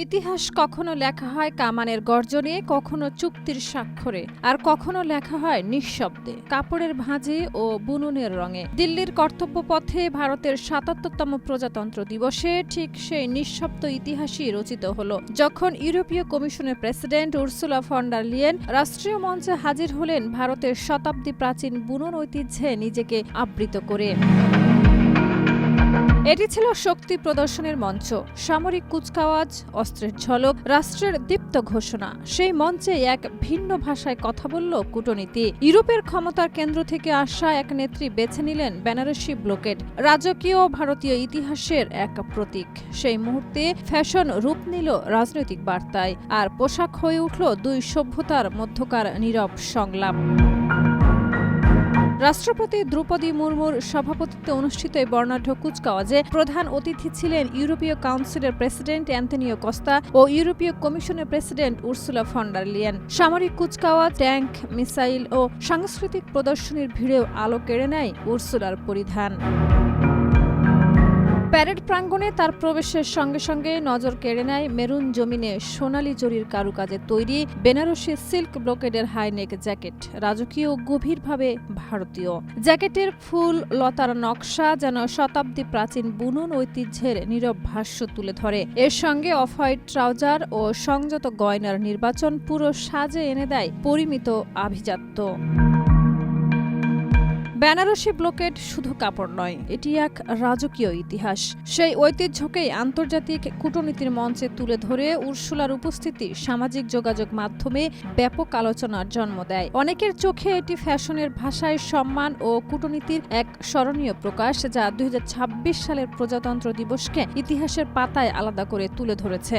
ইতিহাস কখনো লেখা হয় কামানের গর্জনে, কখনো চুক্তির স্বাক্ষরে, আর কখনো লেখা হয় নিঃশব্দে, কাপড়ের ভাঁজে ও বুননের রঙে। দিল্লির কর্তব্য পথে ভারতের ৭৭তম প্রজাতন্ত্র দিবসে ঠিক সেই নিঃশব্দ ইতিহাসই রচিত হল, যখন ইউরোপীয় কমিশনের president Ursula von der Leyen রাষ্ট্রীয় মঞ্চে হাজির হলেন ভারতের শতাব্দী প্রাচীন বুনন ঐতিহ্যে নিজেকে আবৃত করে। এটি ছিল শক্তি প্রদর্শনের মঞ্চ, সামরিক কুচকাওয়াজ, অস্ত্রের ঝলক, রাষ্ট্রের দীপ্ত ঘোষণা। সেই মঞ্চে এক ভিন্ন ভাষায় কথা বলল কূটনীতি। ইউরোপের ক্ষমতার কেন্দ্র থেকে আসা এক নেত্রী বেছে নিলেন বেনারসি ব্লকেড, রাজকীয় ভারতীয় ইতিহাসের এক প্রতীক। সেই মুহূর্তে ফ্যাশন রূপ নিল রাজনৈতিক বার্তায়, আর পোশাক হয়ে উঠল দুই সভ্যতার মধ্যকার নীরব সংলাপ। রাষ্ট্রপতি দ্রৌপদী মুর্মুর সভাপতিত্বে অনুষ্ঠিত এই বর্ণাঢ্য কুচকাওয়াজে প্রধান অতিথি ছিলেন ইউরোপীয় কাউন্সিলের প্রেসিডেন্ট অ্যান্তনিও কস্তা ও ইউরোপীয় কমিশনের president Ursula von der Leyen. সামরিক কুচকাওয়াজ, ট্যাঙ্ক, মিসাইল ও সাংস্কৃতিক প্রদর্শনীর ভিড়েও আলো কেড়ে নেয় উর্সুলার পরিধান। প্যারেড প্রাঙ্গণে তার প্রবেশের সঙ্গে সঙ্গে নজর কেড়ে নেয় মেরুন জমিনে সোনালী জরির কারুকাজে তৈরি বেনারসি সিল্ক ব্লকেডের হাইনেক জ্যাকেট, রাজকীয় ও গভীরভাবে ভারতীয়। জ্যাকেটের ফুল লতার নকশা যেন শতাব্দী প্রাচীন বুনন ঐতিহ্যের নীরব ভাষ্য তুলে ধরে। এর সঙ্গে অফ হোয়াইট ট্রাউজার ও সংযত গয়নার নির্বাচন পুরো সাজে এনে দেয় পরিমিত আভিজাত্য। বেনারসি ব্লকেড শুধু কাপড় নয়, এটি এক রাজকীয় ইতিহাস। সেই ঐতিহ্যকেই আন্তর্জাতিক কূটনীতির মঞ্চে তুলে ধরে উর্সুলার উপস্থিতি সামাজিক যোগাযোগ মাধ্যমে ব্যাপক আলোচনার জন্ম দেয়। অনেকের চোখে এটি ফ্যাশনের ভাষায় সম্মান ও কূটনীতির এক স্মরণীয় প্রকাশ, যা ২০২৬ সালের প্রজাতন্ত্র দিবসকে ইতিহাসের পাতায় আলাদা করে তুলে ধরেছে।